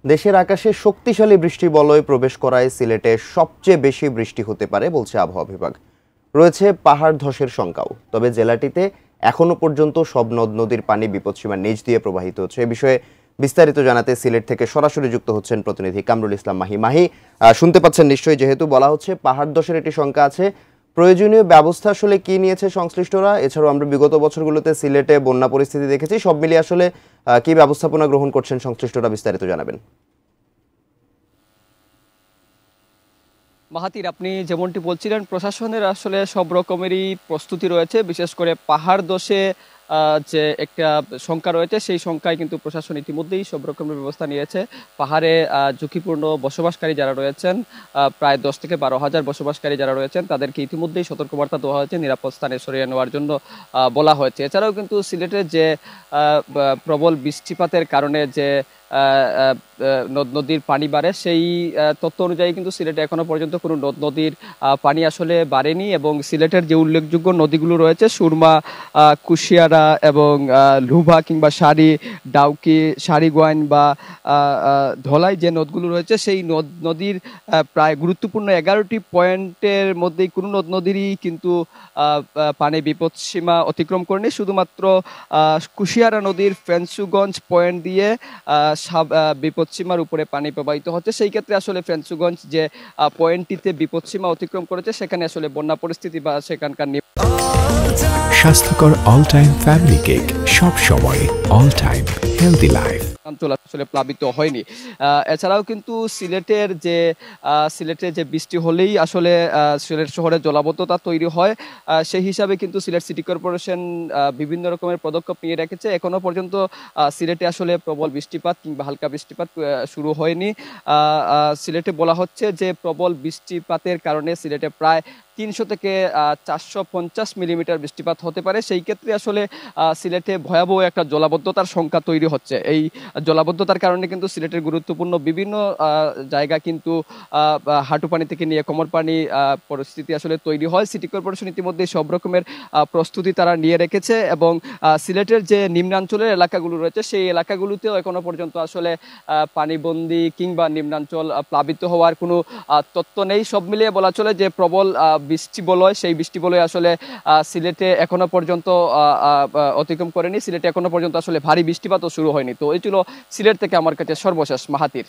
দেশের আকাশে শক্তিশালী বৃষ্টি বলয় প্রবেশ করায় সিলেটে সবচেয়ে বেশি বৃষ্টি হতে পারে বলছে আবহাওয়া বিভাগ। রয়েছে পাহাড় ধসের শঙ্কাও। তবে জেলাটিতে এখনো পর্যন্ত সব নদ নদীর পানি বিপদসীমার নিচ দিয়ে প্রবাহিত হচ্ছে। এ বিষয়ে বিস্তারিত জানাতে সিলেট থেকে সরাসরি যুক্ত হচ্ছেন প্রতিনিধি কামরুল ইসলাম মাহি। মাহি, শুনতে পাচ্ছেন নিশ্চয়ই, যেহেতু বলা হচ্ছে পাহাড় ধসের একটি শঙ্কা আছে, প্রয়োজনীয় ব্যবস্থা আসলে কি নিয়েছে সংশ্লিষ্টরা? এছাড়াও আমরা বিগত বছরগুলোতে সিলেটে বন্যা পরিস্থিতি দেখেছি, সব মিলিয়ে আসলে কি ব্যবস্থাপনা গ্রহণ করছেন সংশ্লিষ্টরা, বিস্তারিত জানাবেন। মাহাতির, আপনি যেমনটি বলছিলেন, প্রশাসনের আসলে সব রকমেরই প্রস্তুতি রয়েছে। বিশেষ করে পাহাড় ধসে যে একটা শঙ্কা রয়েছে, সেই শঙ্কায় কিন্তু প্রশাসন ইতিমধ্যেই সব রকমের ব্যবস্থা নিয়েছে। পাহাড়ে ঝুঁকিপূর্ণ বসবাসকারী যারা রয়েছেন, প্রায় 10 থেকে 12 হাজার বসবাসকারী যারা রয়েছেন, তাদেরকে ইতিমধ্যেই সতর্কবার্তা দেওয়া হয়েছে, নিরাপদ স্থানে সরিয়ে নেওয়ার জন্য বলা হয়েছে। এছাড়াও কিন্তু সিলেটের যে প্রবল বৃষ্টিপাতের কারণে যে নদ নদীর পানি বাড়ে, সেই তথ্য অনুযায়ী কিন্তু সিলেটে এখনো পর্যন্ত কোনো নদ নদীর পানি আসলে বাড়েনি। এবং সিলেটের যে উল্লেখযোগ্য নদীগুলো রয়েছে, সুরমা, কুশিয়ারা এবং লুভা কিংবা ডাউকি, সারিগোয়াইন বা ধলাই যে নদগুলো রয়েছে, সেই নদীর প্রায় গুরুত্বপূর্ণ 11টি পয়েন্টের মধ্যেই কোনো নদ নদীরই কিন্তু পানি বিপদসীমা অতিক্রম করেনি। শুধুমাত্র কুশিয়ারা নদীর ফেন্সুগঞ্জ পয়েন্ট দিয়ে বিপদসীমার উপরে পানি প্রবাহিত হচ্ছে। সেই ক্ষেত্রে আসলে ফেন্সুগঞ্জ যে পয়েন্টটিতে বিপদসীমা অতিক্রম করেছে, সেখানে আসলে বন্যা পরিস্থিতি বা সেখানকার স্বাস্থ্যকর অল টাইম ফ্যামিলি কেক, সব সময় অল টাইম হেলদি লাইফ অঞ্চল আসলে প্লাবিত হয়নি। এছাড়াও কিন্তু সিলেটের যে বৃষ্টি হলেই আসলে সিলেট শহরে জলাবদ্ধতা তৈরি হয়, সেই হিসাবে কিন্তু সিলেট সিটি কর্পোরেশন বিভিন্ন রকমের পদক্ষেপ নিয়ে রেখেছে। এখনো পর্যন্ত সিলেটে আসলে প্রবল বৃষ্টিপাত কিংবা হালকা বৃষ্টিপাত শুরু হয়নি। সিলেটে বলা হচ্ছে যে প্রবল বৃষ্টিপাতের কারণে সিলেটে প্রায় 300 থেকে 450 মিলিমিটার বৃষ্টিপাত হতে পারে। সেই ক্ষেত্রে আসলে সিলেটে ভয়াবহ একটা জলাবদ্ধতার সংখ্যা তৈরি হচ্ছে। এই জলাবদ্ধতার কারণে কিন্তু সিলেটের গুরুত্বপূর্ণ বিভিন্ন জায়গা কিন্তু হাঁটু পানি থেকে নিয়ে কোমর পানি পরিস্থিতি আসলে তৈরি হয়। সিটি কর্পোরেশন ইতিমধ্যে সব রকমের প্রস্তুতি তারা নিয়ে রেখেছে এবং সিলেটের যে নিম্নাঞ্চলের এলাকাগুলো রয়েছে, সেই এলাকাগুলোতেও এখনো পর্যন্ত আসলে পানিবন্দী কিংবা নিম্নাঞ্চল প্লাবিত হওয়ার কোনো তথ্য নেই। সব মিলিয়ে বলা চলে যে প্রবল বৃষ্টি বলয়, সেই বৃষ্টি বলয় আসলে সিলেটে এখনো পর্যন্ত অতিক্রম করেনি। সিলেটে এখনো পর্যন্ত আসলে ভারী বৃষ্টিপাতও শুরু হয়নি। তো এই ছিল সিলেট থেকে আমার কাছে সর্বশেষ। মাহাতির।